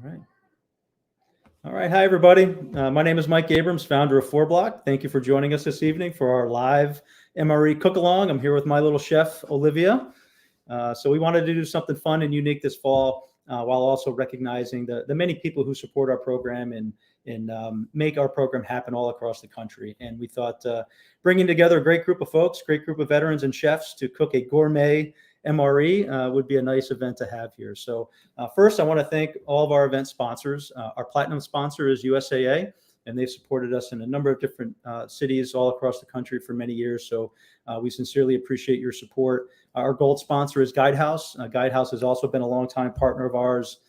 All right. All right. Hi, everybody. My name is Mike Abrams, founder of FourBlock. Thank you for joining us this evening for our live MRE cook-along. I'm here with my little chef, Olivia. So we wanted to do something fun and unique this fall while also recognizing the many people who support our program and make our program happen all across the country. And we thought bringing together a great group of folks, great group of veterans and chefs to cook a gourmet MRE would be a nice event to have here. So first, I want to thank all of our event sponsors. Our platinum sponsor is USAA, and they've supported us in a number of different cities all across the country for many years. So we sincerely appreciate your support. Our gold sponsor is Guidehouse. Guidehouse has also been a longtime partner of ours,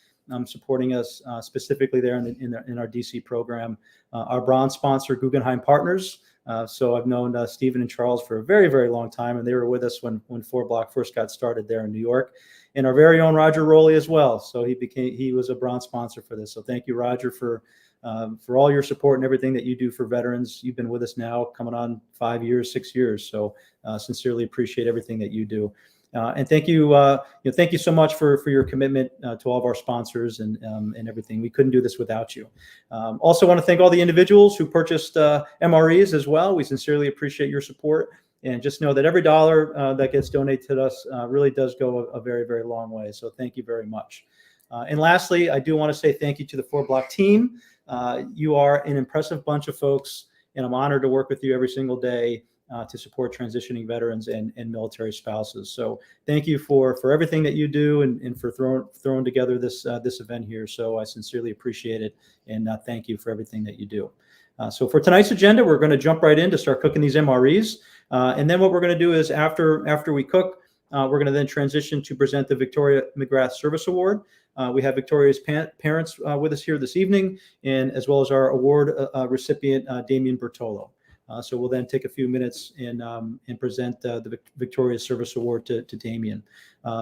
supporting us specifically there in our DC program. Our bronze sponsor, Guggenheim Partners. So I've known Stephen and Charles for a very, very long time, and they were with us when FourBlock first got started there in New York. And our very own Roger Rowley as well. So he was a bronze sponsor for this. So thank you, Roger, for all your support and everything that you do for veterans. You've been with us now coming on 5 years, 6 years. So sincerely appreciate everything that you do. And thank you so much for your commitment to all of our sponsors and everything. We couldn't do this without you. Also want to thank all the individuals who purchased MREs as well. We sincerely appreciate your support. And just know that every dollar that gets donated to us really does go a very, very long way. So thank you very much. And lastly, I do want to say thank you to the FourBlock team. You are an impressive bunch of folks, and I'm honored to work with you every single day to support transitioning veterans and military spouses. So thank you for everything that you do and for throwing together this event here. So I sincerely appreciate it, and thank you for everything that you do. So for tonight's agenda, we're going to jump right in to start cooking these MREs. And then what we're going to do is after we cook, we're going to then transition to present the Victoria McGrath Service Award. We have Victoria's parents with us here this evening, and as well as our award recipient, Damien Bertolo. So we'll then take a few minutes and present the Victoria's Service Award to Damien.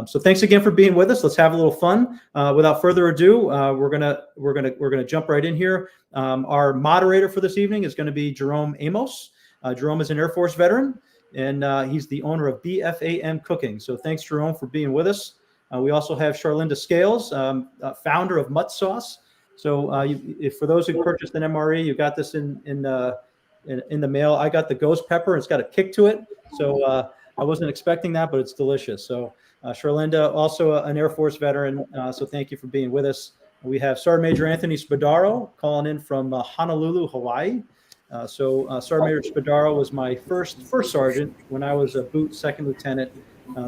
So thanks again for being with us. Let's have a little fun. Without further ado, we're gonna jump right in here. Our moderator for this evening is going to be Jerome Amos. Jerome is an Air Force veteran, and he's the owner of BFAM Cooking. So thanks, Jerome, for being with us. We also have Charlinda Scales, founder of Mutt Sauce. So if for those who purchased an MRE, you got this in the mail. I got the ghost pepper. It's got a kick to it. So I wasn't expecting that, but it's delicious. So Charlinda, also an Air Force veteran. So thank you for being with us. We have Sergeant Major Anthony Spadaro calling in from Honolulu, Hawaii. Sergeant Major Spadaro was my first sergeant when I was a boot second lieutenant.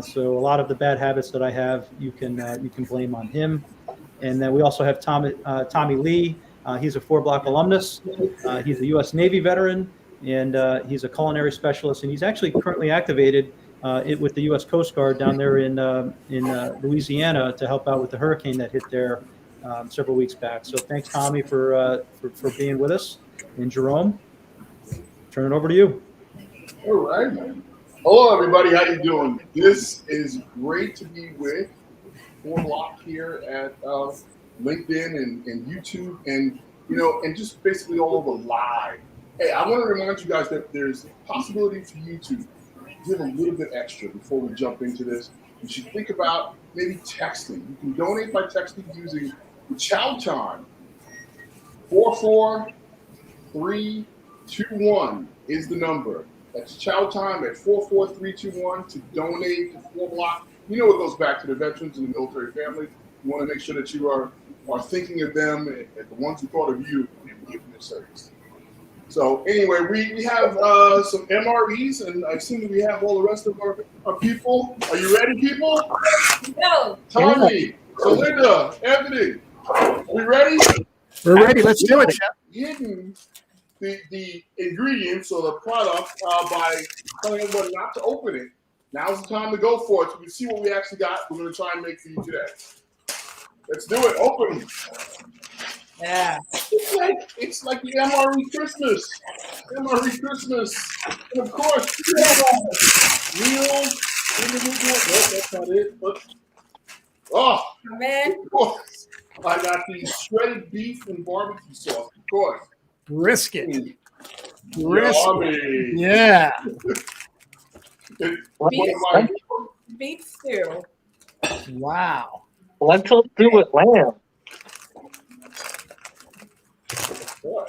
So a lot of the bad habits that I have, you can blame on him. And then we also have Tommy Lee. He's a FourBlock alumnus. He's a U.S. Navy veteran, and he's a culinary specialist. And he's actually currently activated with the U.S. Coast Guard down there in Louisiana to help out with the hurricane that hit there several weeks back. So thanks, Tommy, for being with us. And Jerome, turn it over to you. All right. Hello, everybody. How you doing? This is great to be with FourBlock here at LinkedIn and YouTube and just basically all over live. Hey, I want to remind you guys that there's possibility for you to give a little bit extra before we jump into this. You should think about maybe texting. You can donate by texting using the Chow time. 44321 is the number. That's Chow time at 44321 to donate to FourBlock. You know, it goes back to the veterans and the military families. You want to make sure that you are thinking of them and the ones who thought of you in giving this service. So anyway, we have some MREs, and I assume we have all the rest of our people. Are you ready, people? No. Tommy, Linda, Anthony, we ready? We're ready. Let's do it, Chef. Hidden the ingredients or the product by telling everyone not to open it. Now's the time to go for it. So we can see what we actually got. We're going to try and make for you today. Let's do it. Open. Yeah. It's like the MRE Christmas. MRE Christmas. And of course, real individual. No, that's not it. But Man. of course, I got the shredded beef and barbecue sauce. Of course. Brisket. Yummy. Yeah. Beef stew. Wow. Lentil stew with lamb.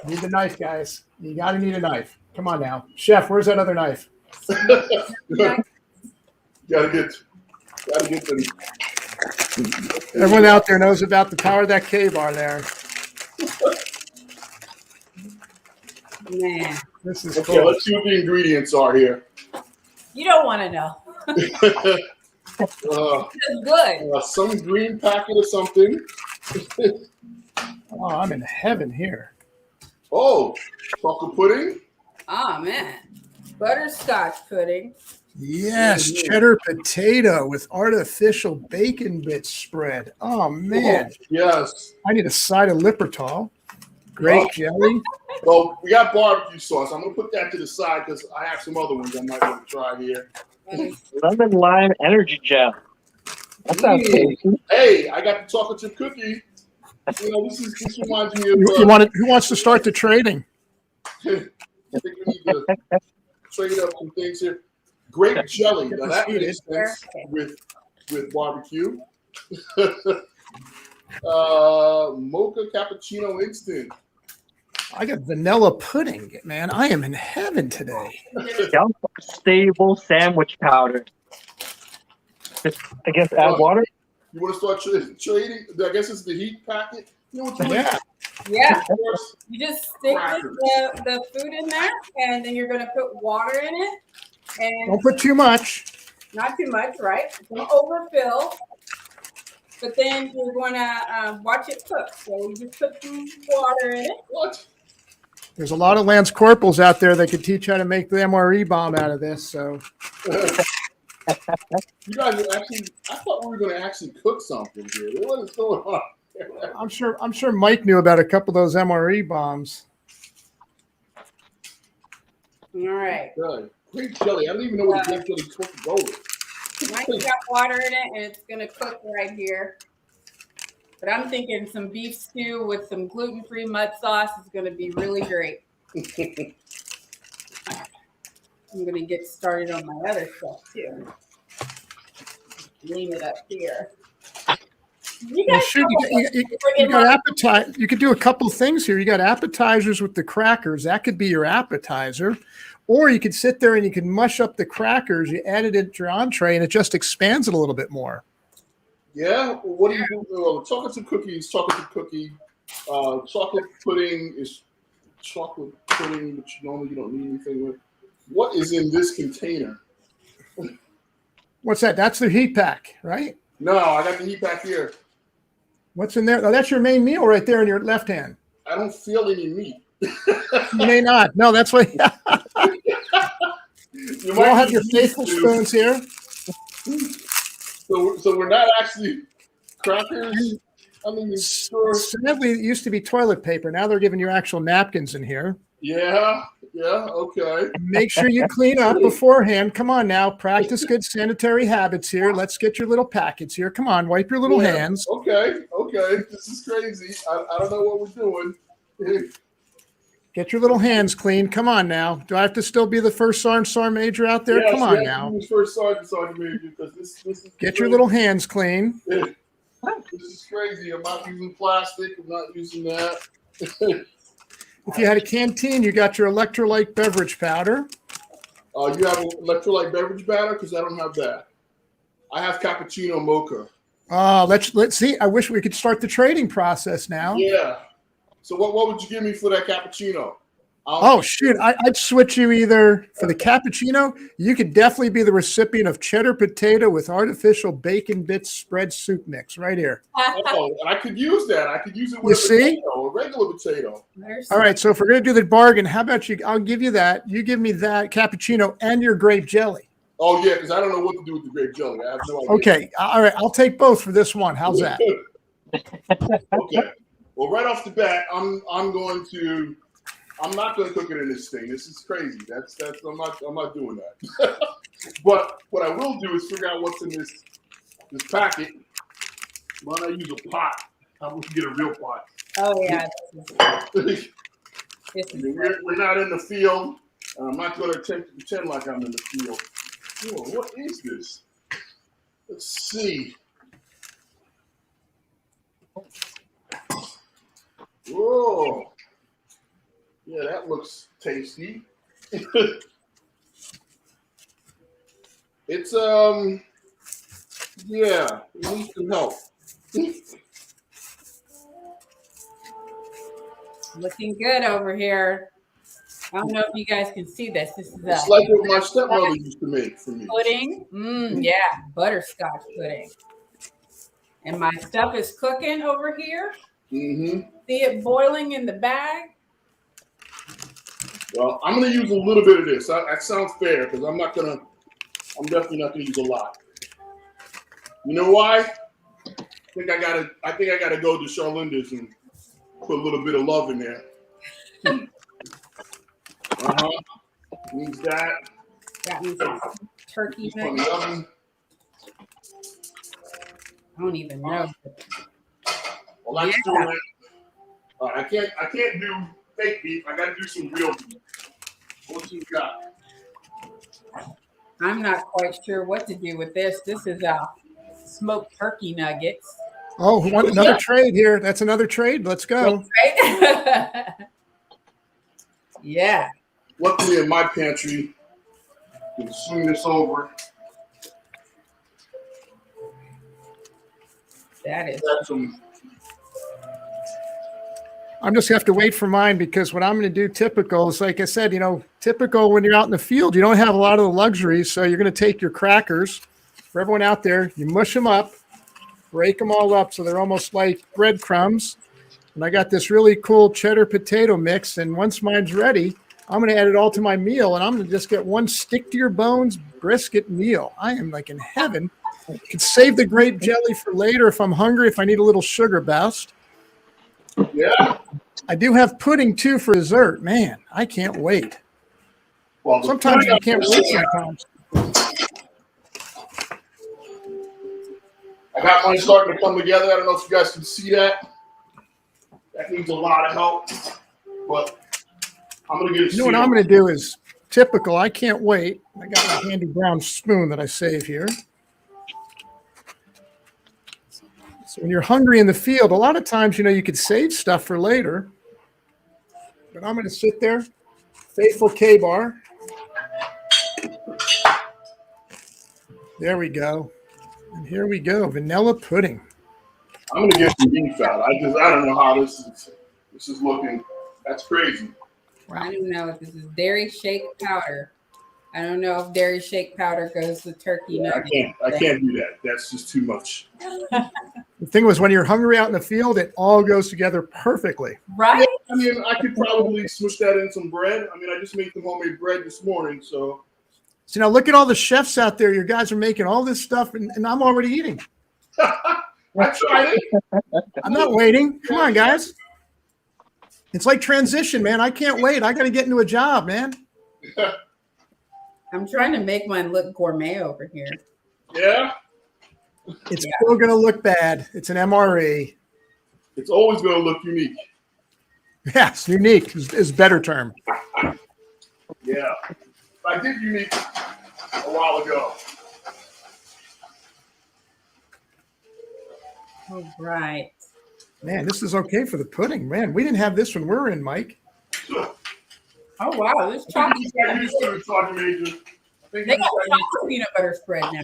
Need the knife, guys. You got to need a knife. Come on now. Chef, where's that other knife? Gotta get them. Everyone out there knows about the power of that K-bar there. Man, This is Okay, cool. let's see what the ingredients are here. you don't want to know. It's good. Some green packet of something. Oh, I'm in heaven here. Oh, chocolate pudding. Oh, man. Butterscotch pudding. Yes, cheddar potato with artificial bacon bits spread. Oh, man. Oh, yes. I need a side of Lipitor. Grape jelly. Well, we got barbecue sauce. I'm gonna put that to the side because I have some other ones I might want to try here. Lemon lime energy gel. That sounds tasty. Hey, I got the chocolate chip cookie. You know, this reminds me of. Who wants to start the trading? I think we need to trade up some things here. Grape jelly. Now that makes sense with barbecue. Mocha cappuccino instant. I got vanilla pudding, man. I am in heaven today. Stable sandwich powder. I guess add water. You want to start trading? I guess it's the heat packet. You know what you Yeah. Yeah. You just stick the food in there, and then you're going to put water in it. And Don't put too much. not too much, right? Don't overfill. But then you're going to watch it cook. So you just put some water in it. What? There's a lot of Lance Corporals out there that could teach how to make the MRE bomb out of this. So You guys are actually. I thought we were going to actually cook something here. What is going on? I'm sure Mike knew about a couple of those MRE bombs. All right. Good. Grape jelly. I don't even know what grape jelly is supposed to go with. Mine's got water in it, and it's going to cook right here. But I'm thinking some beef stew with some gluten-free mud sauce is going to be really great. I'm going to get started on my other stuff, too. Lean it up here. You Well, guys shoot, you got appetizer. You could do a couple of things here. You got appetizers with the crackers. That could be your appetizer. Or you could sit there and you can mush up the crackers. You add it into your entree, and it just expands it a little bit more. Yeah. Well, what do you do? Well, chocolate chip cookies, chocolate chip cookie. Chocolate pudding is chocolate pudding, which normally you don't need anything with. What is in this container? What's that? That's the heat pack, right? No, I got the heat pack here. What's in there? Oh, that's your main meal right there in your left hand. I don't feel any meat. You may not. No, that's what. You all have your faithful spoons here. So we're not actually crackers. I mean, sure. Sadly, it used to be toilet paper. Now they're giving you actual napkins in here. Yeah, okay. Make sure you clean up beforehand. Come on now. Practice good sanitary habits here. Let's get your little packets here. Come on. Wipe your little hands. Okay. This is crazy. I don't know what we're doing. Get your little hands clean. Come on now. Do I have to still be the first sergeant major out there? Come on now. First sergeant major, because this is Get your little hands clean. This is crazy. I'm not using plastic. I'm not using that. If you had a canteen, you got your electrolyte beverage powder. You have electrolyte beverage powder? Because I don't have that. I have cappuccino mocha. Let's see. I wish we could start the trading process now. Yeah. So what would you give me for that cappuccino? Oh, shoot. I'd switch you either for the cappuccino. You could definitely be the recipient of cheddar potato with artificial bacon bits spread soup mix right here. Oh, I could use that. I could use it with a regular potato. All right. So if we're going to do the bargain, how about I'll give you that. You give me that cappuccino and your grape jelly. Oh, yeah, because I don't know what to do with the grape jelly. I have no idea. Okay. All right. I'll take both for this one. How's that? Okay. Well, right off the bat, I'm not going to cook it in this thing. This is crazy. I'm not doing that. But what I will do is figure out what's in this packet. Why not use a pot? How about we get a real pot? Oh, yeah. We're not in the field. I'm not going to attempt to pretend like I'm in the field. Whoa, what is this? Let's see. Whoa. Yeah, that looks tasty. It's yeah, it needs some help. Looking good over here. I don't know if you guys can see this. This is It's a like what my stepmother used to make for me. pudding. Yeah, butterscotch pudding. And my stuff is cooking over here. Mm-hmm. See it boiling in the bag? Well, I'm gonna use a little bit of this. That sounds fair because I'm definitely not gonna use a lot. You know why? I think I gotta go to Charlinda's and put a little bit of love in there. Needs that. Got me some turkey Put in nuggets. the oven. I don't even know. Well, that's doing it. I can't do fake beef. I gotta do some real beef. What you got? I'm not quite sure what to do with this. This is smoked turkey nuggets. Oh, another trade here. That's another trade. Let's go. Right? Yeah. Luckily, in my pantry, you can swing this over. That is. Got some. I'm just have to wait for mine because what I'm going to do typical is, like I said, typical when you're out in the field, you don't have a lot of the luxuries. So you're going to take your crackers. For everyone out there, you mush them up, break them all up so they're almost like breadcrumbs. And I got this really cool cheddar potato mix. And once mine's ready, I'm going to add it all to my meal. And I'm going to just get one stick to your bones brisket meal. I am like in heaven. I could save the grape jelly for later if I'm hungry, if I need a little sugar boost. Yeah. I do have pudding too for dessert. Man, I can't wait. Well, Sometimes I can't wait sometimes. I got mine starting to come together. I don't know if you guys can see that. That needs a lot of help, but I'm gonna get it. You know what I'm going to do is typical. I can't wait. I got my handy brown spoon that I save here. So when you're hungry in the field, a lot of times, you could save stuff for later. But I'm going to sit there, faithful K-bar. There we go. And here we go, vanilla pudding. I'm gonna get some beef out. I don't know how this is looking. That's crazy. I don't know if this is dairy shake powder. I don't know if dairy shake powder goes with turkey nuggets. I can't do that. That's just too much. The thing was, when you're hungry out in the field, it all goes together perfectly. Right? I mean, I could probably smush that in some bread. I mean, I just made some homemade bread this morning, so. So now look at all the chefs out there. Your guys are making all this stuff, and I'm already eating. I tried it. I'm not waiting. Come on, guys. It's like transition, man. I can't wait. I got to get into a job, man. I'm trying to make mine look gourmet over here. Yeah. It's still going to look bad. It's an MRE. It's always going to look unique. Yes, unique is a better term. Yeah. I did unique a while ago. All right. Man, this is okay for the pudding. Man, we didn't have this when we were in, Mike. Oh, wow. This I chocolate. think you used to it, Sergeant Major. I think They you got said- chocolate peanut butter spread now.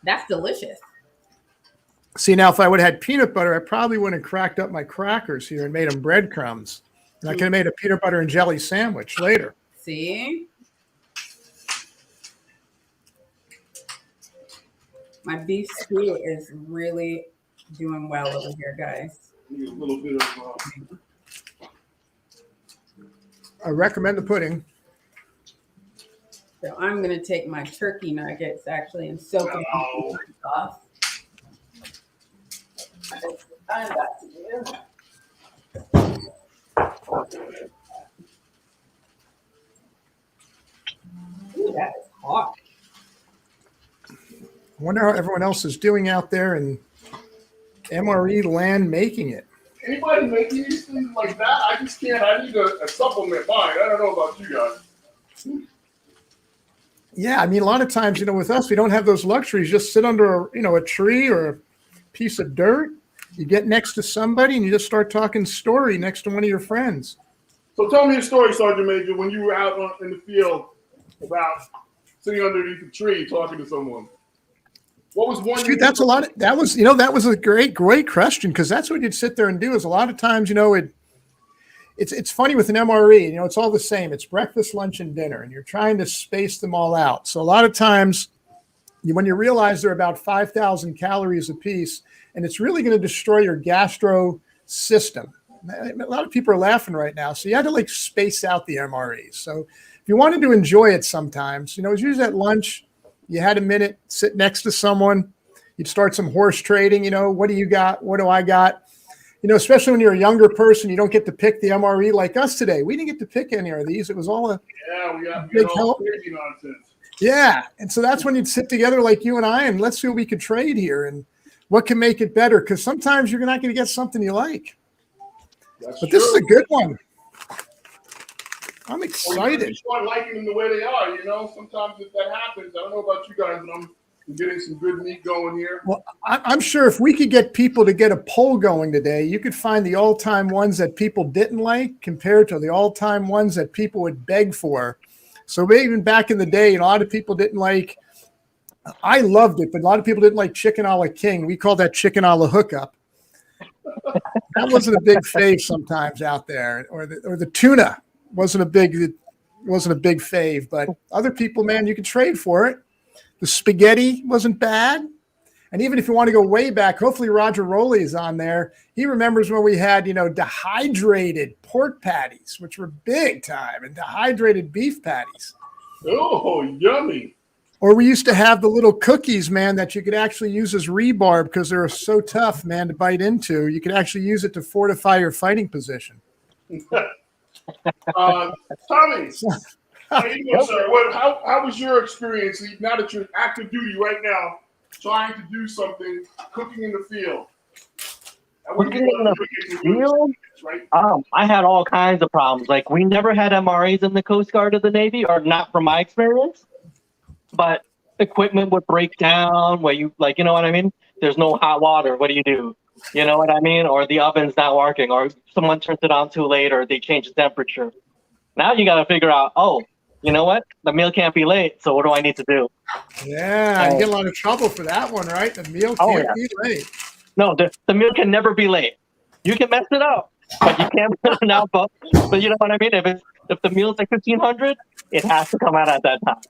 That's delicious. See, now if I would have had peanut butter, I probably wouldn't have cracked up my crackers here and made them breadcrumbs. And I could have made a peanut butter and jelly sandwich later. See? My beef stew is really doing well over here, guys. Need a little bit of. I recommend the pudding. So I'm going to take my turkey nuggets actually and soak them in the sauce. I'm about to do. Ooh, that is hot. I wonder how everyone else is doing out there in MRE land making it. Anybody making these things like that? I just can't. I need a supplement mine. I don't know about you guys. Yeah, I mean, a lot of times, with us, we don't have those luxuries. Just sit under a tree or a piece of dirt. You get next to somebody and you just start talking story next to one of your friends. So tell me a story, Sergeant Major, when you were out in the field about sitting underneath a tree talking to someone. What was one? Shoot, that's a lot. That was a great question, because that's what you'd sit there and do. Is a lot of times, it's funny with an MRE. It's all the same. It's breakfast, lunch, and dinner, and you're trying to space them all out. So a lot of times, when you realize they're about 5,000 calories a piece, and it's really going to destroy your gastro system. A lot of people are laughing right now. So you had to space out the MREs. So if you wanted to enjoy it sometimes, it was usually at lunch. You had a minute, sit next to someone. You'd start some horse trading. What do you got? What do I got? Especially when you're a younger person, you don't get to pick the MRE like us today. We didn't get to pick any of these. It was all we got big all crazy nonsense. Yeah. And so that's when you'd sit together like you and I, and let's see what we could trade here and what can make it better. Because sometimes you're not going to get something you like. That's but true. This is a good one. I'm excited. You start liking them the way they are, Sometimes if that happens, I don't know about you guys, but I'm getting some good meat going here. Well, I'm sure if we could get people to get a poll going today, you could find the all-time ones that people didn't like compared to the all-time ones that people would beg for. So even back in the day, a lot of people didn't like. I loved it, but a lot of people didn't like chicken a la king. We call that chicken a la hookup. That wasn't a big fave sometimes out there, or the tuna wasn't a big fave. But other people, man, you could trade for it. The spaghetti wasn't bad. And even if you want to go way back, hopefully Roger Rowley is on there. He remembers when we had, dehydrated pork patties, which were big time, and dehydrated beef patties. Oh, yummy. Or we used to have the little cookies, man, that you could actually use as rebar because they were so tough, man, to bite into. You could actually use it to fortify your fighting position. Tommy, how you doing, sir? How was your experience now that you're active duty right now, trying to do something, cooking in the field? Cooking in the field? Right? I had all kinds of problems. We never had MREs in the Coast Guard or the Navy, or not from my experience. But equipment would break down where you you know what I mean? There's no hot water. What do you do? You know what I mean? Or the oven's not working, or someone turns it on too late, or they change the temperature. Now you got to figure out, you know what? The meal can't be late. So what do I need to do? Yeah, you get a lot of trouble for that one, right? The meal can't be late. No, the meal can never be late. You can mess it up, but you can't put it out. But you know what I mean? If the meal's 1,500, it has to come out at that time.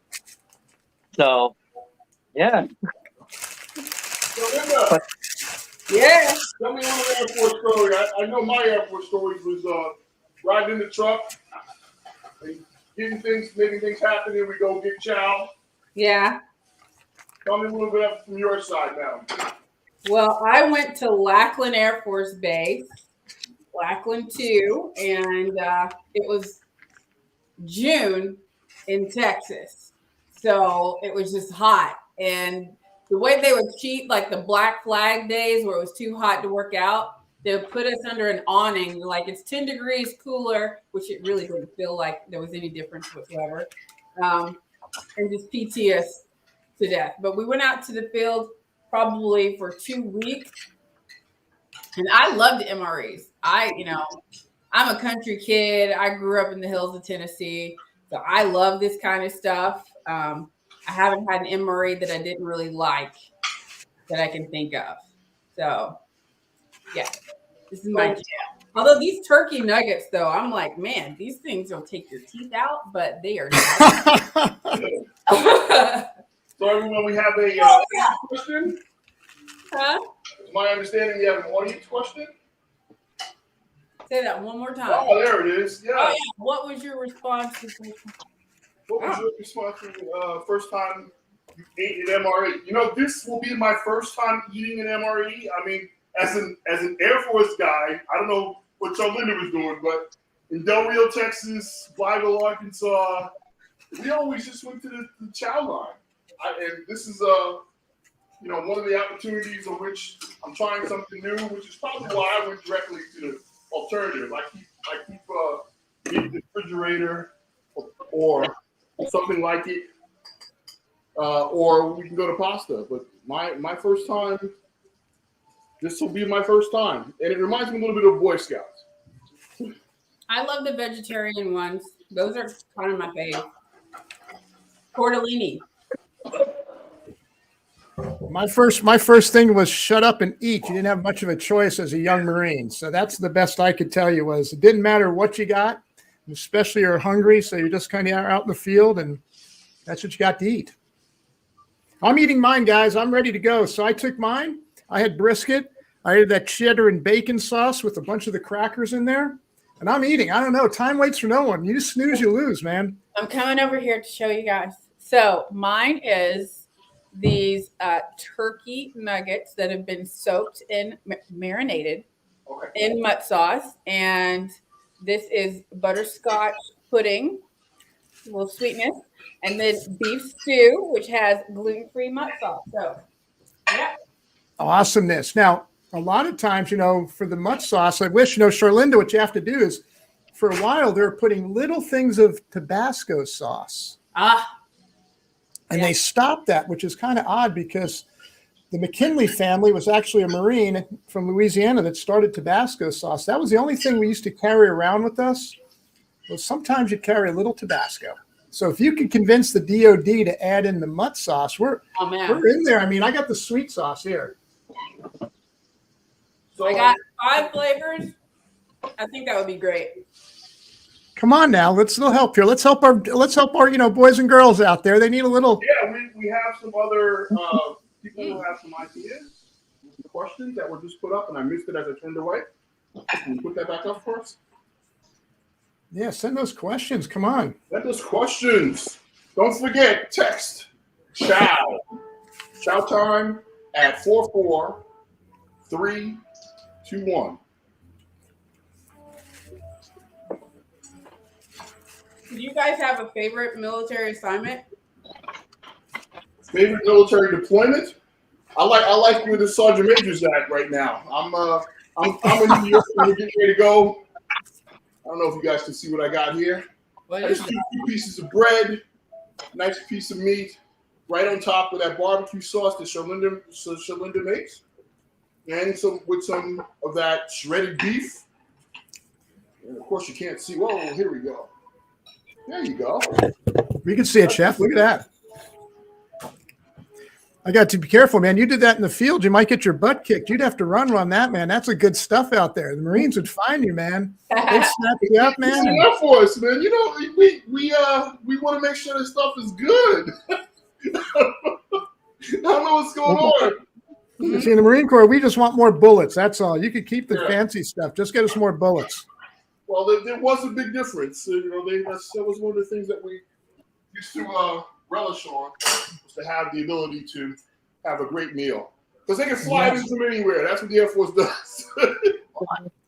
So, yeah. So Linda, Yeah. tell me one of the Air Force story. I know my Air Force stories was riding in the truck, and making things happen, and we go get Chow. Yeah. Tell me a little bit from your side now. Well, I went to Lackland Air Force Base, Lackland 2, and it was June in Texas. So it was just hot. And the way they would cheat, the Black Flag days where it was too hot to work out, they would put us under an awning. It's 10 degrees cooler, which it really didn't feel like there was any difference whatsoever. And just PT us to death. But we went out to the field probably for 2 weeks. And I loved MREs. I'm a country kid. I grew up in the hills of Tennessee. So I love this kind of stuff. I haven't had an MRE that I didn't really like that I can think of. So, yeah, this is my jam. Although these turkey nuggets, though, I'm like, man, these things will take your teeth out, but they are not. So everyone, we have a question. Huh? It's my understanding we have an audience question. Say that one more time. Oh, there it is. Yeah. Oh, yeah. What was your response to What was your response to first time you ate an MRE? This will be my first time eating an MRE. I mean, as an Air Force guy, I don't know what Chow was doing, but in Del Rio, Texas, Blyville, Arkansas, we always just went to the Chow line. And this is one of the opportunities in which I'm trying something new, which is probably why I went directly to the alternative. I keep meat in the refrigerator or something like it, or we can go to pasta. But my first time this will be my first time, and it reminds me a little bit of Boy Scouts. I love the vegetarian ones. Those are kind of my fave. Tortellini. My first thing was shut up and eat. You didn't have much of a choice as a young Marine. So that's the best I could tell you was it didn't matter what you got, especially you're hungry. So you're just kind of out in the field and that's what you got to eat. I'm eating mine, guys. I'm ready to go. So I took mine. I had brisket. I had that cheddar and bacon sauce with a bunch of the crackers in there. And I'm eating. I don't know. Time waits for no one. You just snooze, you lose, man. I'm coming over here to show you guys. So mine is these turkey nuggets that have been soaked in marinated in mud sauce. And this is butterscotch pudding, a little sweetness. And then beef stew, which has gluten-free mud sauce. So, yeah. Awesomeness. Now, a lot of times, for the mud sauce, I wish, Charlinda, what you have to do is for a while, they're putting little things of Tabasco sauce. And they stopped that, which is kind of odd because the McKinley family was actually a Marine from Louisiana that started Tabasco sauce. That was the only thing we used to carry around with us. Well, sometimes you carry a little Tabasco. So if you can convince the DOD to add in the mud sauce, we're in there. I mean, I got the sweet sauce here. So I got 5 flavors. I think that would be great. Come on now, let's help here. Let's help our boys and girls out there. They need a little. Yeah, we have some other people who have some ideas, some questions that were just put up, and I missed it as I turned away. Can you put that back up for us? Yeah, send those questions. Come on. Send those questions. Don't forget, text Chow. Chow time at 44321. Do you guys have a favorite military assignment? Favorite military deployment? I like where the Sergeant Major's at right now. I'm in New York and we're getting ready to go. I don't know if you guys can see what I got here. What I is just two pieces of bread, nice piece of meat, right on top with that barbecue sauce that Charlinda makes, and some of that shredded beef. And of course, you can't see. Whoa, here we go. There you go. We can see it, Chef. Look at that. I got to be careful, man. You did that in the field, you might get your butt kicked. You'd have to run that, man. That's a good stuff out there. The Marines would find you, man. They snap you up, man. It's enough for us, man. We want to make sure this stuff is good. I don't know what's going on. See, in the Marine Corps, we just want more bullets. That's all. You could keep the fancy stuff. Just get us more bullets. Well, there was a big difference. That was one of the things that we used to relish on, was to have the ability to have a great meal. Because they can fly this from anywhere. That's what the Air Force does.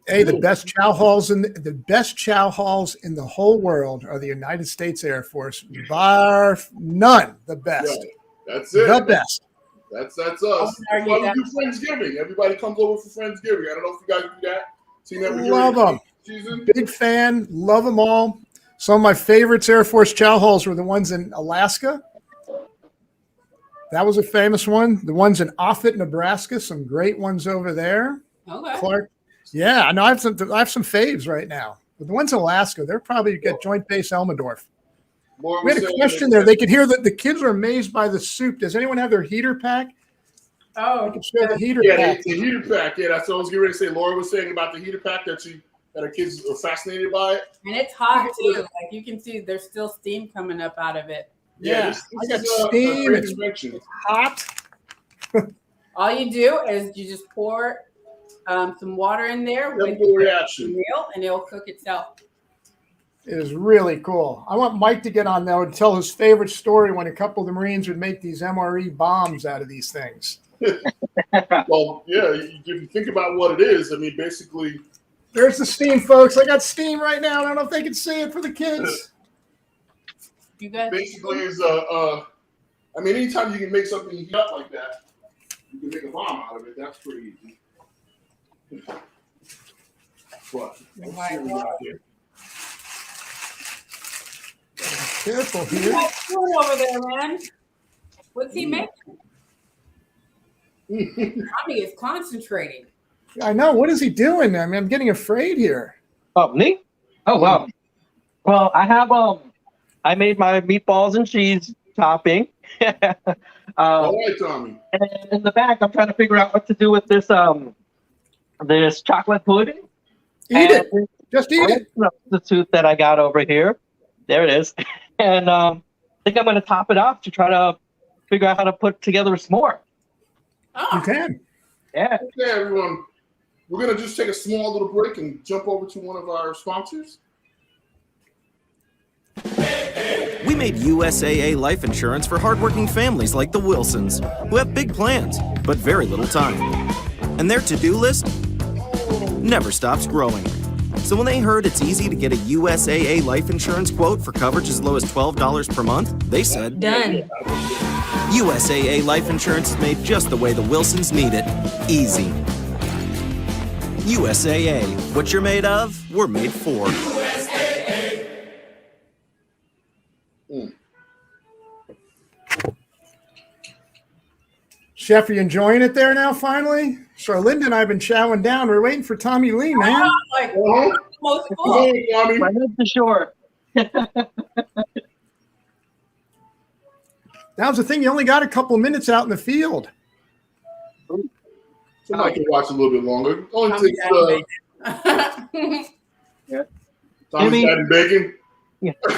Hey, the best chow halls in the whole world are the United States Air Force. Bar none, the best. Yeah, that's it. The best. That's us. That's why we do Friendsgiving. Everybody comes over for Friendsgiving. I don't know if you guys do that. Seen that with Love them. Big fan. Love them all. Some of my favorites Air Force chow halls were the ones in Alaska. That was a famous one. The ones in Offutt, Nebraska, some great ones over there. Okay. Clark. Yeah, I know I have some faves right now. But the ones in Alaska, they're probably at Joint Base Elmendorf. We had a question there. They could hear that the kids are amazed by the soup. Does anyone have their heater pack? Oh, I can show the heater pack. The heater pack. Yeah, that's what I was getting ready to say. Laura was saying about the heater pack that our kids are fascinated by it. And it's hot too. Like you can see, there's still steam coming up out of it. Yeah, this I got is steam. great It's invention. hot. All you do is you just pour some water in there with Chemical reaction. the meal, and it'll cook itself. It is really cool. I want Mike to get on there and tell his favorite story when a couple of the Marines would make these MRE bombs out of these things. Well, yeah, if you think about what it is, I mean, basically. There's the steam, folks. I got steam right now. I don't know if they can see it for the kids. You guys Basically, is anytime you can make something heat up like that, you can make a bomb out of it. That's pretty easy. But let's see what we got here. Careful here. got food over there, man. What's he making? Tommy is concentrating. I know. What is he doing? I mean, I'm getting afraid here. Oh, me? Oh, wow. Well, I have I made my meatballs and cheese topping. All right, Tommy. And in the back, I'm trying to figure out what to do with this this chocolate pudding. Eat it. Just eat it. Substitute that I got over here. There it is. And I think I'm going to top it off to try to figure out how to put together a s'more. Oh. You can. Yeah. Okay, everyone. We're going to just take a small little break and jump over to one of our sponsors. We made USAA life insurance for hardworking families like the Wilsons, who have big plans, but very little time. And their to-do list never stops growing. So when they heard it's easy to get a USAA life insurance quote for coverage as low as $12 per month, they said, Done. USAA life insurance is made just the way the Wilsons need it. Easy. USAA. What you're made of, we're made for. Chef, are you enjoying it there now, finally? So Linda and I have been chowing down. We're waiting for Tommy Lee, man. I'm like, Uh-huh. almost Come full. on, Tommy. My head's to shore. That was the thing. You only got a couple minutes out in the field. Somebody can watch a little bit longer. It only Tommy's takes adding Tommy's adding bacon.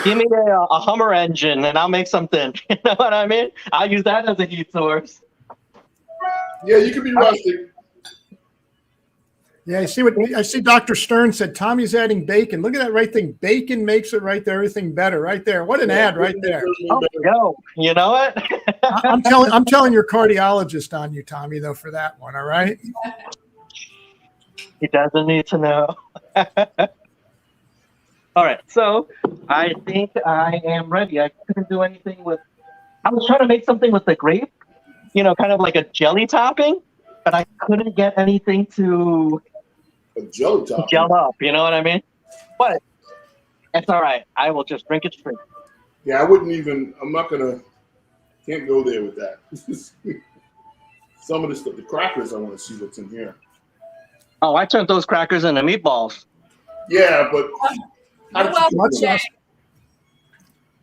Give me a Hummer engine and I'll make something. You know what I mean? I'll use that as a heat source. Yeah, you can be rustic. Yeah, I see Dr. Stern said Tommy's adding bacon. Look at that right thing. Bacon makes it right there, everything better right there. What an ad right there. Oh, go. You know what? I'm telling your cardiologist on you, Tommy, though, for that one, all right? He doesn't need to know. All right, so I think I am ready. I couldn't do anything with, I was trying to make something with the grape, you know, kind of like a jelly topping, but I couldn't get anything to A jelly top. gel up, you know what I mean? But it's all right. I will just drink it straight. Yeah, I wouldn't even. I'm not gonna. Can't go there with that. Some of the stuff, the crackers. I want to see what's in here. Oh, I turned those crackers into meatballs. Yeah, but Mud sauce.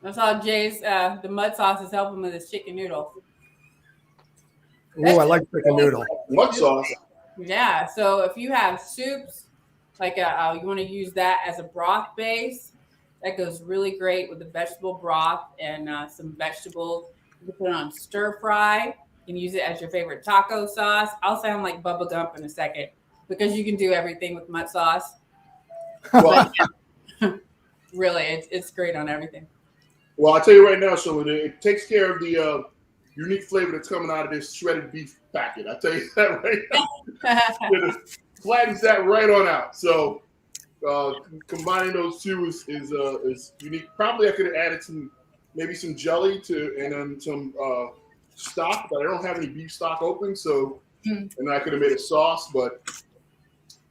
That's how Jay's the mud sauce is helping with his chicken noodle. Oh, I like chicken noodle. mud sauce. Yeah, so if you have soups, like you want to use that as a broth base, that goes really great with the vegetable broth and some vegetables. You can put it on stir fry. You can use it as your favorite taco sauce. I'll sound like Bubba Gump in a second because you can do everything with mud sauce. Well, Really, it's great on everything. well, I'll tell you right now, so it takes care of the unique flavor that's coming out of this shredded beef packet. I'll tell you that right now. It flattens that right on out. So combining those two is unique. Probably I could have added maybe some jelly and then some stock, but I don't have any beef stock open, so and I could have made a sauce, but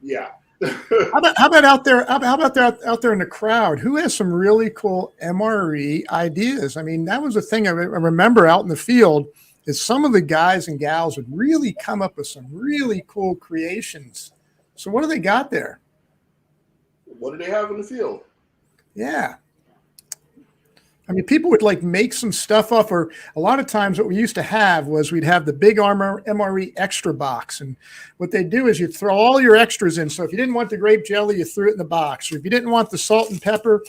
yeah. How about out there? How about out there in the crowd? Who has some really cool MRE ideas? I mean, that was the thing I remember out in the field. Is some of the guys and gals would really come up with some really cool creations. So what do they got there? What do they have in the field? Yeah. I mean, people would like make some stuff up, or a lot of times what we used to have was we'd have the big MRE extra box. And what they do is you throw all your extras in. So if you didn't want the grape jelly, you threw it in the box. Or if you didn't want the salt and pepper,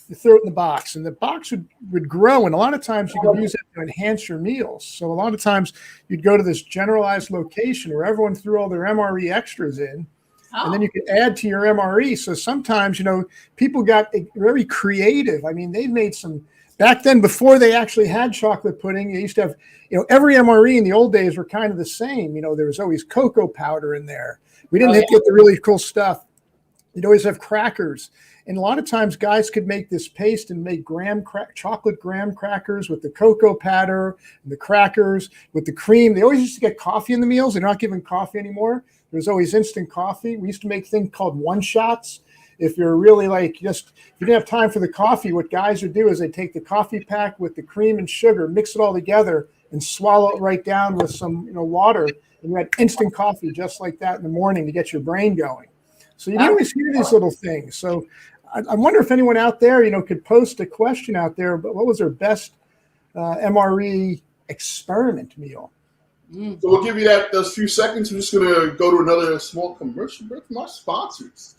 you threw it in the box. And the box would grow. And a lot of times you could use it to enhance your meals. So a lot of times you'd go to this generalized location where everyone threw all their MRE extras in. And then you could add to your MRE. So sometimes, you know, people got very creative. I mean, they made some back then before they actually had chocolate pudding. They used to have, you know, every MRE in the old days were kind of the same. You know, there was always cocoa powder in there. We didn't get the really cool stuff. You'd always have crackers. And a lot of times guys could make this paste and make chocolate graham crackers with the cocoa powder and the crackers with the cream. They always used to get coffee in the meals. They're not giving coffee anymore. There's always instant coffee. We used to make things called one-shots. If you're really like if you didn't have time for the coffee, what guys would do is they take the coffee pack with the cream and sugar, mix it all together, and swallow it right down with some water. And you had instant coffee just like that in the morning to get your brain going. So you always hear these little things. So I wonder if anyone out there, could post a question out there, but what was their best MRE experiment meal? So we'll give you those few seconds. I'm just going to go to another small commercial break from our sponsors.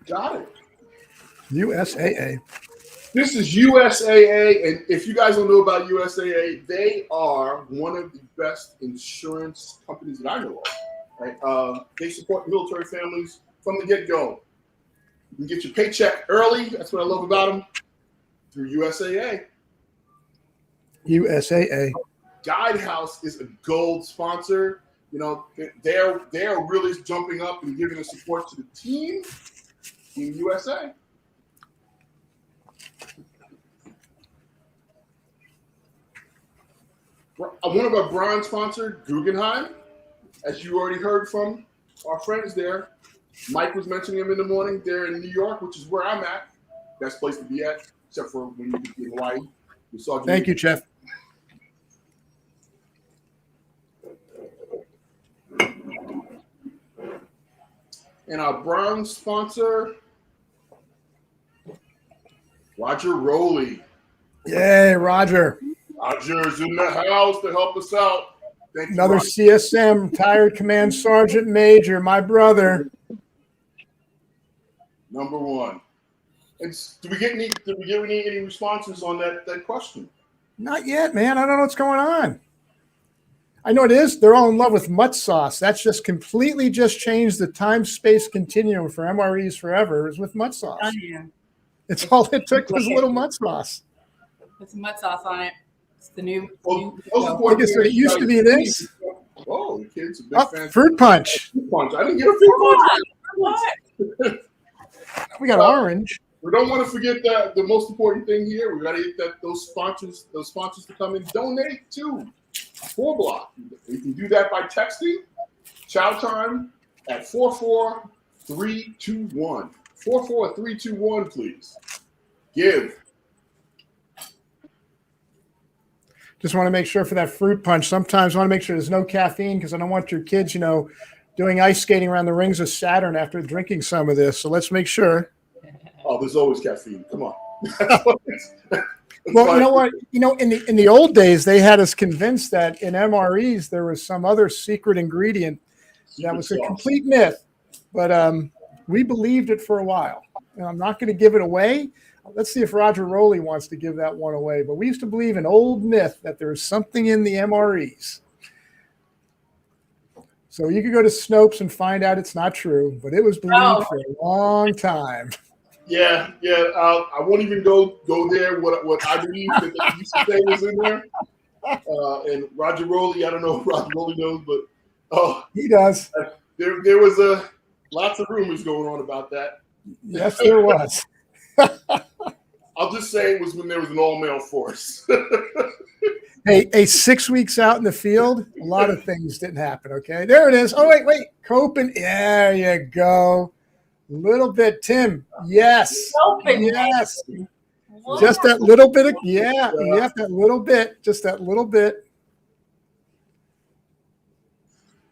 Got it. USAA. This is USAA, and if you guys don't know about USAA, they are one of the best insurance companies that I know of. Right? They support military families from the get-go. You can get your paycheck early. That's what I love about them. Through USAA. USAA. Guidehouse is a gold sponsor. They're really jumping up and giving the support to the team in USA. One of our bronze sponsors, Guggenheim, as you already heard from our friends there. Mike was mentioning them in the morning. They're in New York, which is where I'm at. Best place to be at, except for when you be in Hawaii. Thank you, Jeff. And our bronze sponsor, Roger Rowley. Yay, Roger. Roger's in the house to help us out. Thank Another you, CSM, retired Command Sergeant Major, my brother. Number one. And did we get any responses on that question? Not yet, man. I don't know what's going on. I know it is. They're all in love with mutt sauce. That's just completely changed the time-space continuum for MREs forever is with mutt sauce. Oh, yeah. It's all it took was a little mutt sauce. Put some mutt sauce on it. It's the new. I guess it used to be this. Oh, the kids are big fans. Fruit punch. Fruit punch. I didn't get a fruit punch. What? We got orange. We don't want to forget the most important thing here. We got to get those sponsors to come and donate to FourBlock. You can do that by texting Chow time at 44321. 44321, please. Give. Just want to make sure for that fruit punch. Sometimes I want to make sure there's no caffeine because I don't want your kids, doing ice skating around the rings of Saturn after drinking some of this. So let's make sure. Oh, there's always caffeine. Come on. Well, you know what? In the old days, they had us convinced that in MREs there was some other secret ingredient that was a complete myth. But we believed it for a while. And I'm not going to give it away. Let's see if Roger Rowley wants to give that one away. But we used to believe an old myth that there was something in the MREs. So you could go to Snopes and find out it's not true, but it was believed for a long time. Yeah. I won't even go there. What I believe that they used to say was in there. And Roger Rowley, I don't know if Roger Rowley knows, but he does. There was lots of rumors going on about that. Yes, there was. I'll just say it was when there was an all-male force. Hey, 6 weeks out in the field, a lot of things didn't happen, okay? There it is. Oh, wait. Copen. There you go. Little bit, Tim. Yes. Yes. What? Just that little bit of, that little bit. Just that little bit.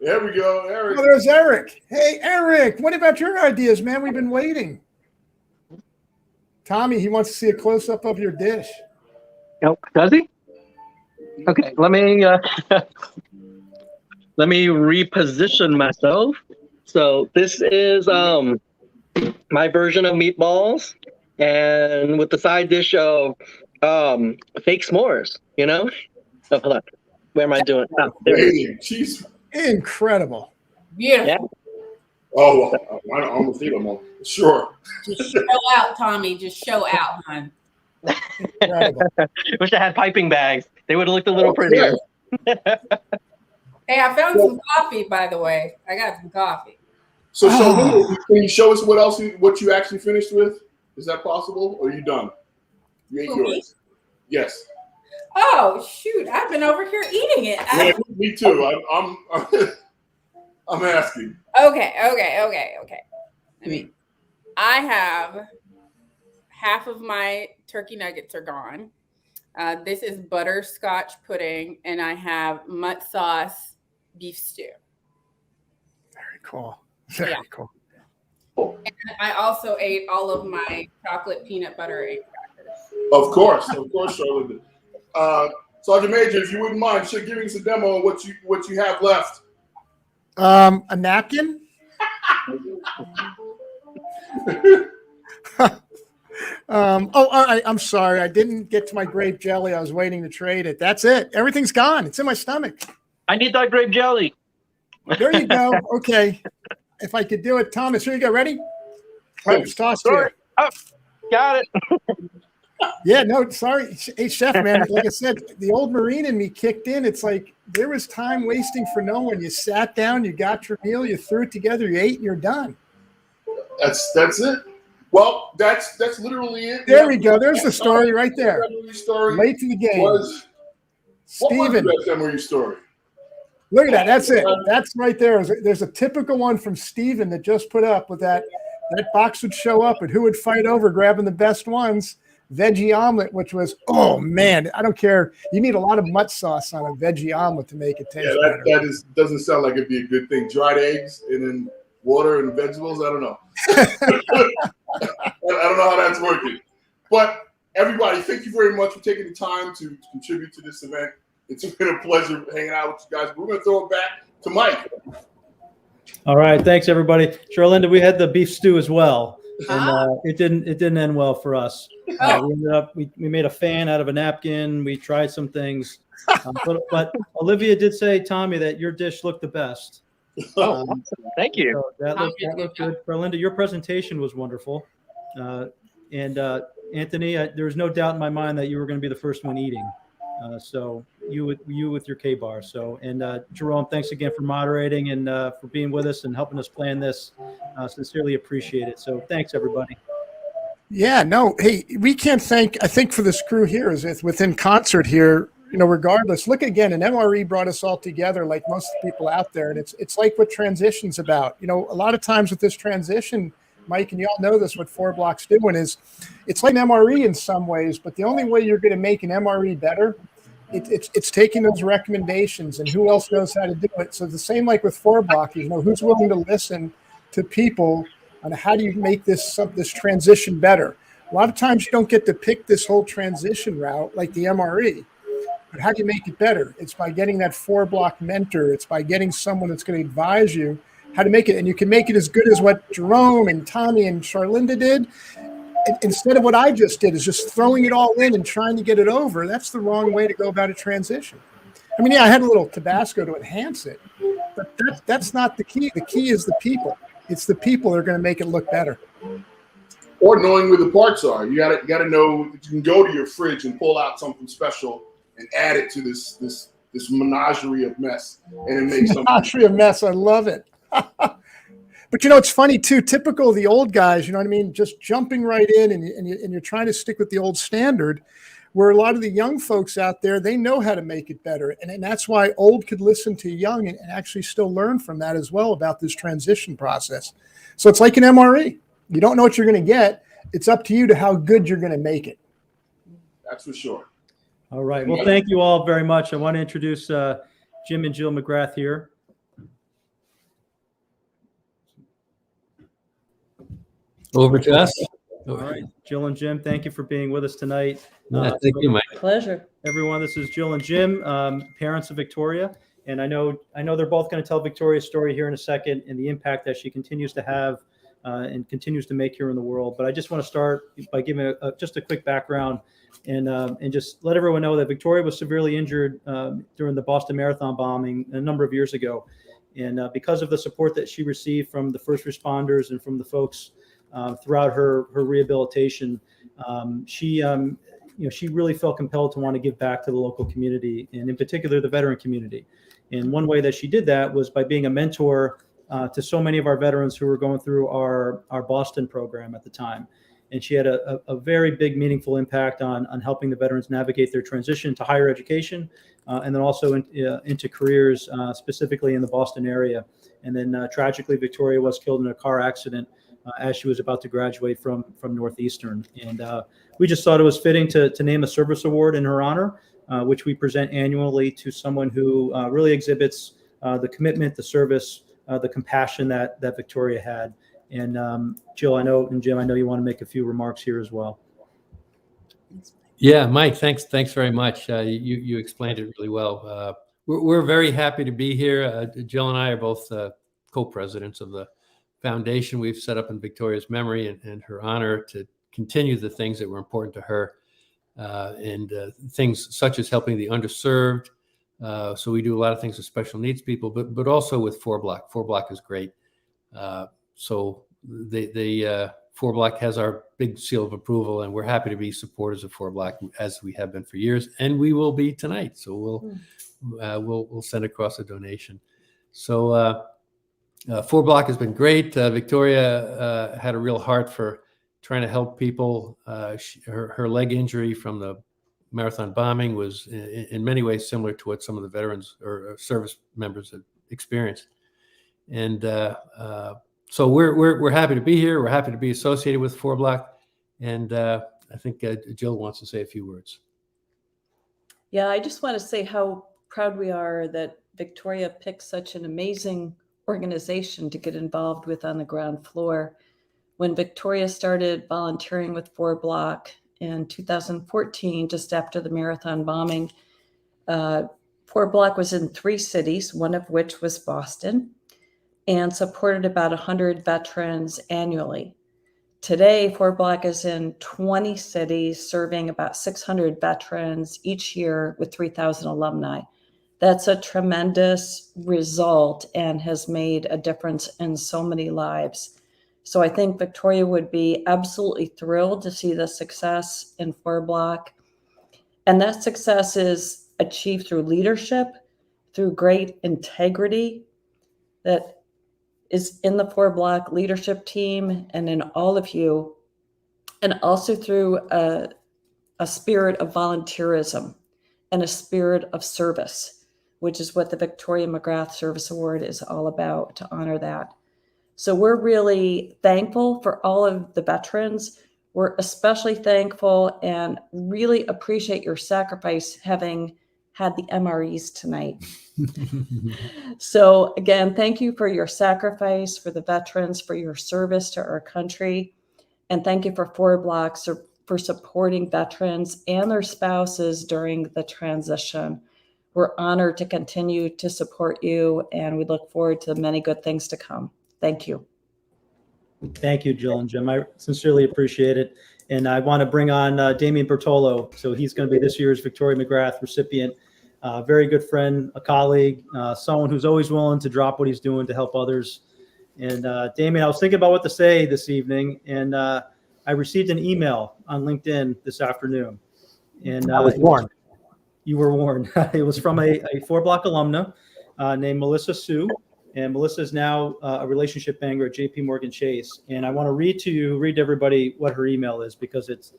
There we go, Eric. Oh, there's Eric. Hey, Eric, what about your ideas, man? We've been waiting. Tommy, he wants to see a close-up of your dish. Nope. Does he? Okay, let me reposition myself. So this is my version of meatballs, and with the side dish of fake s'mores. Oh, hold on. Where am I doing? Oh, there it is. Jeez. Incredible. Beautiful. Yeah. Oh, I almost eat them all. Sure. Just show out, Tommy. Just show out, hon. Incredible. Wish I had piping bags. They would have looked a little prettier. Hey, I found some coffee, by the way. I got some coffee. So can you show us what you actually finished with? Is that possible, or are you done? You ate yours. Yes. Oh shoot! I've been over here eating it. Yeah, me too. I'm asking. Okay. I mean, I have half of my turkey nuggets are gone. This is butterscotch pudding, and I have mutt sauce beef stew. Very cool. Very cool. And I also ate all of my chocolate peanut butter egg crackers. Of course, Charlotte. Sergeant Major, if you wouldn't mind, giving us a demo of what you have left. A napkin. I'm sorry. I didn't get to my grape jelly. I was waiting to trade it. That's it. Everything's gone. It's in my stomach. I need that grape jelly. There you go. Okay. If I could do it, Thomas, here you go. Ready? Right, it's tossed here. Oh, got it. Yeah, no, sorry. Hey, chef, man, like I said, the old Marine in me kicked in. It's like there was time wasting for no one. You sat down, you got your meal, you threw it together, you ate, and you're done. That's it. Well, that's literally it. There we go. There's the story right there. Story late to the game. What was Steven. the best MRE story? Look at that. That's it. That's right there. There's a typical one from Steven that just put up with that. That box would show up, and who would fight over grabbing the best ones? Veggie omelet, which was, oh man, I don't care. You need a lot of mutt sauce on a veggie omelet to make it taste better. That doesn't sound like it'd be a good thing. Dried eggs and then water and vegetables. I don't know. I don't know how that's working. But everybody, thank you very much for taking the time to contribute to this event. It's been a pleasure hanging out with you guys. We're going to throw it back to Mike. All right, thanks everybody. Charlinda, we had the beef stew as well, and it didn't end well for us. We ended up we made a fan out of a napkin. We tried some things, but Olivia did say, Tommy, that your dish looked the best. Awesome. Thank you. So that looked good. Charlinda, your presentation was wonderful, and Anthony, there was no doubt in my mind that you were going to be the first one eating. So you with your K-bar. So, and Jerome, thanks again for moderating and for being with us and helping us plan this. Sincerely appreciate it. So thanks everybody. Yeah, no, hey, we can't thank, I think for this crew here is within concert here, regardless, look again, an MRE brought us all together like most of the people out there. And it's like what transition's about. A lot of times with this transition, Mike, and you all know this, what FourBlock's doing is it's like an MRE in some ways, but the only way you're going to make an MRE better, it's taking those recommendations and who else knows how to do it. So the same like with FourBlock, who's willing to listen to people on how do you make this transition better. A lot of times you don't get to pick this whole transition route like the MRE, but how do you make it better? It's by getting that FourBlock mentor. It's by getting someone that's going to advise you how to make it. And you can make it as good as what Jerome and Tommy and Charlinda did. Instead of what I just did is just throwing it all in and trying to get it over. That's the wrong way to go about a transition. I mean, yeah, I had a little Tabasco to enhance it, but that's not the key. The key is the people. It's the people that are going to make it look better. Or knowing where the parts are. You gotta know that you can go to your fridge and pull out something special and add it to this menagerie of mess, and it makes something. Menagerie of mess. I love it. But it's funny too. Typical of the old guys, you know what I mean? Just jumping right in, and you're trying to stick with the old standard. Where a lot of the young folks out there, they know how to make it better, and that's why old could listen to young and actually still learn from that as well about this transition process. So it's like an MRE. You don't know what you're going to get. It's up to you to how good you're going to make it. That's for sure. All right. Well, thank you all very much. I want to introduce Jim and Jill McGrath here. Over to us. All right, Jill and Jim, thank you for being with us tonight. Thank you, Mike. Pleasure. Everyone, this is Jill and Jim, parents of Victoria, and I know they're both going to tell Victoria's story here in a second and the impact that she continues to have and continues to make here in the world. But I just want to start by giving just a quick background and just let everyone know that Victoria was severely injured during the Boston Marathon bombing a number of years ago, and because of the support that she received from the first responders and from the folks throughout her rehabilitation, she really felt compelled to want to give back to the local community, and in particular the veteran community. And one way that she did that was by being a mentor to so many of our veterans who were going through our Boston program at the time. And she had a very big, meaningful impact on helping the veterans navigate their transition to higher education, and then also into careers, specifically in the Boston area. And then tragically, Victoria was killed in a car accident as she was about to graduate from Northeastern. And we just thought it was fitting to name a service award in her honor, which we present annually to someone who really exhibits the commitment, the service, the compassion that Victoria had. And Jill, and Jim, I know you want to make a few remarks here as well. Yeah, Mike, thanks very much. You explained it really well. We're very happy to be here. Jill and I are both co-presidents of the foundation we've set up in Victoria's memory and her honor to continue the things that were important to her, and things such as helping the underserved. So we do a lot of things with special needs people, but also with FourBlock. FourBlock is great. So the FourBlock has our big seal of approval, and we're happy to be supporters of FourBlock as we have been for years, and we will be tonight. So we'll send across a donation. So FourBlock has been great. Victoria had a real heart for trying to help people. Her leg injury from the marathon bombing was in many ways similar to what some of the veterans or service members have experienced. And so we're happy to be here. We're happy to be associated with FourBlock. And I think Jill wants to say a few words. Yeah, I just want to say how proud we are that Victoria picked such an amazing organization to get involved with on the ground floor. When Victoria started volunteering with FourBlock in 2014, just after the marathon bombing, FourBlock was in 3 cities, one of which was Boston, and supported about 100 veterans annually. Today, FourBlock is in 20 cities, serving about 600 veterans each year with 3,000 alumni. That's a tremendous result and has made a difference in so many lives. So I think Victoria would be absolutely thrilled to see the success in FourBlock. And that success is achieved through leadership, through great integrity that is in the FourBlock leadership team and in all of you, and also through a spirit of volunteerism and a spirit of service, which is what the Victoria McGrath Service Award is all about, to honor that. So we're really thankful for all of the veterans. We're especially thankful and really appreciate your sacrifice having had the MREs tonight. So again, thank you for your sacrifice, for the veterans, for your service to our country. And thank you for FourBlock for supporting veterans and their spouses during the transition. We're honored to continue to support you, and we look forward to many good things to come. Thank you. Thank you, Jill and Jim. I sincerely appreciate it. And I want to bring on Damian Bertolo. So he's going to be this year's Victoria McGrath recipient. Very good friend, a colleague, someone who's always willing to drop what he's doing to help others. And Damian, I was thinking about what to say this evening, and I received an email on LinkedIn this afternoon. And I was warned. You were warned. It was from a FourBlock alumna named Melissa Sue. And Melissa is now a relationship banker at JP Morgan Chase. And I want to read to everybody what her email is, because it's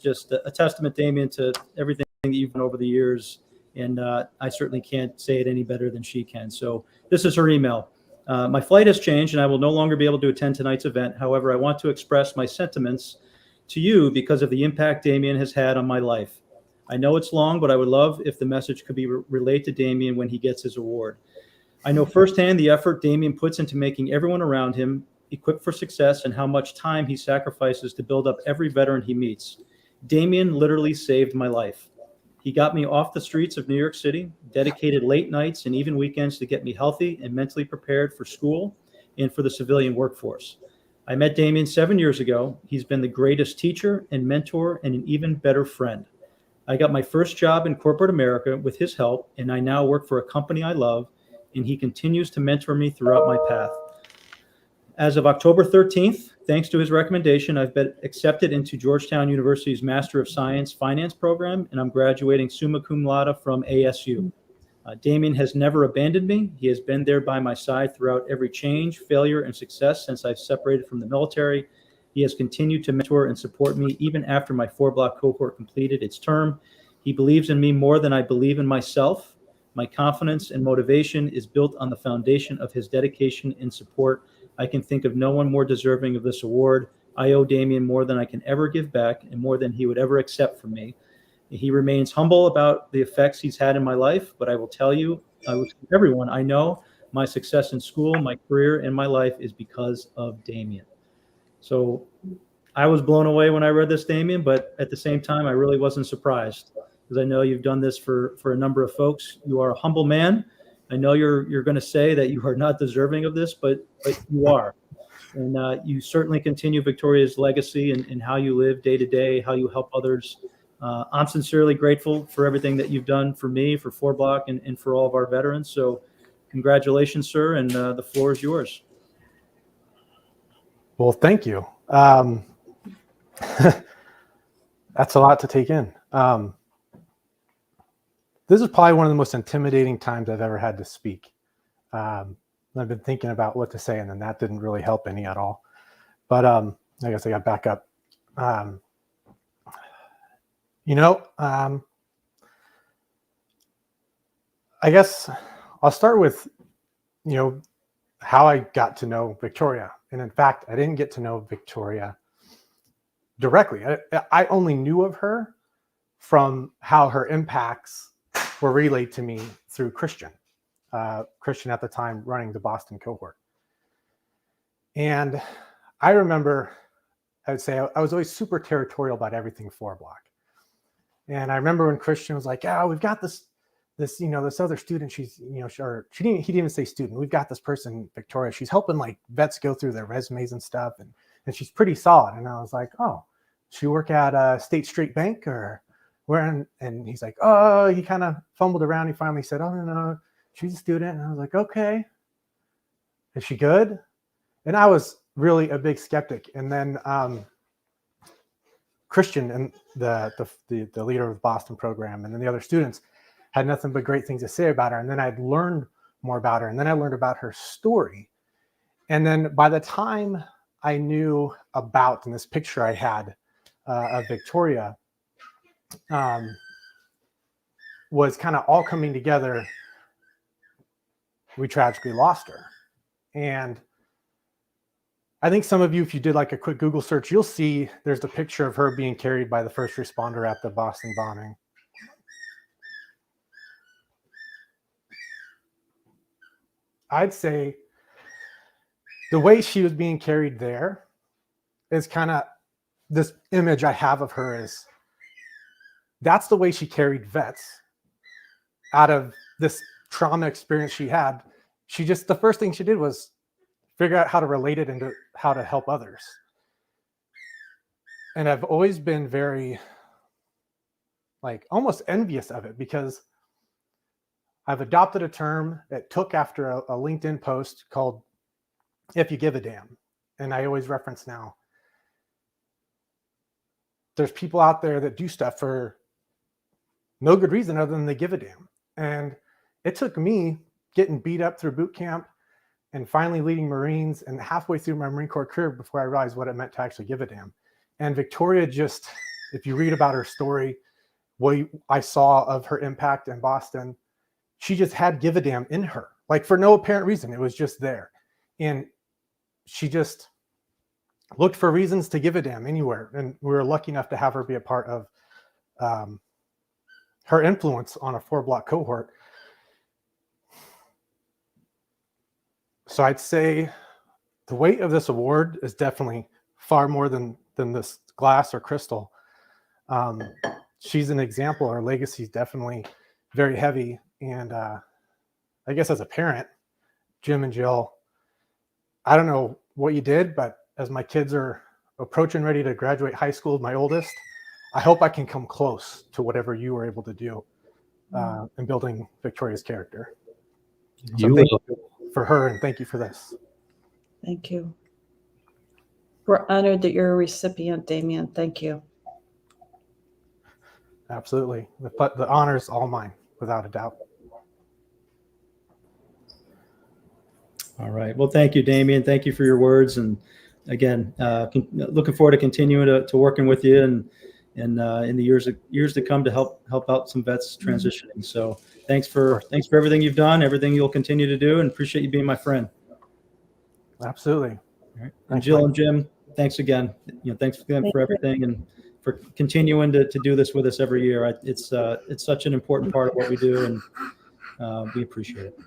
just a testament, Damian, to everything that you've done over the years. And I certainly can't say it any better than she can. So this is her email. My flight has changed and I will no longer be able to attend tonight's event. However, I want to express my sentiments to you because of the impact Damian has had on my life. I know it's long, but I would love if the message could be relayed to Damian when he gets his award. I know firsthand the effort Damian puts into making everyone around him equipped for success and how much time he sacrifices to build up every veteran he meets. Damian literally saved my life. He got me off the streets of New York City, dedicated late nights and even weekends to get me healthy and mentally prepared for school and for the civilian workforce. I met Damian 7 years ago. He's been the greatest teacher and mentor and an even better friend. I got my first job in corporate America with his help, and I now work for a company I love, and he continues to mentor me throughout my path. As of October 13th, thanks to his recommendation, I've been accepted into Georgetown University's Master of Science Finance program, and I'm graduating summa cum laude from ASU. Damian has never abandoned me. He has been there by my side throughout every change, failure, and success since I've separated from the military. He has continued to mentor and support me even after my FourBlock cohort completed its term. He believes in me more than I believe in myself. My confidence and motivation is built on the foundation of his dedication and support. I can think of no one more deserving of this award. I owe Damien more than I can ever give back and more than he would ever accept from me. He remains humble about the effects he's had in my life, but I will tell you, I will tell everyone I know, my success in school, my career, and my life is because of Damien. So I was blown away when I read this, Damien, but at the same time, I really wasn't surprised because I know you've done this for a number of folks. You are a humble man. I know you're going to say that you are not deserving of this, but you are. And you certainly continue Victoria's legacy and how you live day to day, how you help others. I'm sincerely grateful for everything that you've done for me, for FourBlock, and for all of our veterans. So congratulations, sir, and the floor is yours. Well, thank you. That's a lot to take in. This is probably one of the most intimidating times I've ever had to speak. I've been thinking about what to say, and then that didn't really help any at all. But I guess I got back up. I guess I'll start with, how I got to know Victoria. And in fact, I didn't get to know Victoria directly. I only knew of her from how her impacts were relayed to me through Christian. Christian at the time running the Boston cohort. And I remember, I would say I was always super territorial about everything FourBlock. And I remember when Christian was like, "Yeah, we've got this other student. She's, he didn't even say student. We've got this person, Victoria. She's helping like vets go through their resumes and stuff. And she's pretty solid." And I was like, "Oh, she work at State Street Bank or where?" And he's like, "Oh," he kind of fumbled around. He finally said, "Oh, no, she's a student." And I was like, "Okay. Is she good?" And I was really a big skeptic. And then Christian and the leader of the Boston program and then the other students had nothing but great things to say about her. And then I'd learned more about her. And then I learned about her story. And then by the time I knew about, in this picture I had of Victoria, was kind of all coming together, we tragically lost her. And I think some of you, if you did like a quick Google search, you'll see there's the picture of her being carried by the first responder at the Boston bombing. I'd say the way she was being carried there is kind of this image I have of her is that's the way she carried vets out of this trauma experience she had. The first thing she did was figure out how to relate it into how to help others. And I've always been very, like, almost envious of it because I've adopted a term that took after a LinkedIn post called "If You Give a Damn." And I always reference now, there's people out there that do stuff for no good reason other than they give a damn. And it took me getting beat up through boot camp and finally leading Marines and halfway through my Marine Corps career before I realized what it meant to actually give a damn. And Victoria just, if you read about her story, what I saw of her impact in Boston, she just had give a damn in her, like for no apparent reason. It was just there. And she just looked for reasons to give a damn anywhere. And we were lucky enough to have her be a part of her influence on a FourBlock cohort. So I'd say the weight of this award is definitely far more than this glass or crystal. She's an example. Her legacy is definitely very heavy. And I guess as a parent, Jim and Jill, I don't know what you did, but as my kids are approaching ready to graduate high school, my oldest, I hope I can come close to whatever you were able to do in building Victoria's character. So thank you for her and thank you for this. Thank you. We're honored that you're a recipient, Damien. Thank you. Absolutely. The honor is all mine, without a doubt. All right. Well, thank you, Damien. Thank you for your words. And again, looking forward to continuing to working with you and in the years to come to help out some vets transitioning. So thanks for everything you've done, everything you'll continue to do, and appreciate you being my friend. Absolutely. All right. And Thanks, Jill Mike. and Jim, thanks again. Thanks again for everything and for continuing to do this with us every year. It's such an important part of what we do, and we appreciate it.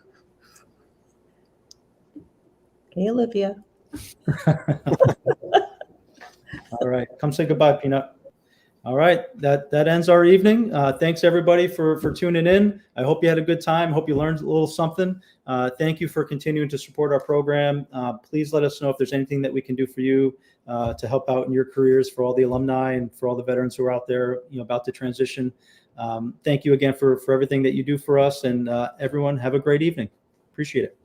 Okay, Olivia. All right, come say goodbye, Peanut. All right, that ends our evening. Thanks everybody for tuning in. I hope you had a good time. Hope you learned a little something. Thank you for continuing to support our program. Please let us know if there's anything that we can do for you to help out in your careers, for all the alumni and for all the veterans who are out there, about to transition. Thank you again for everything that you do for us, and everyone have a great evening. Appreciate it.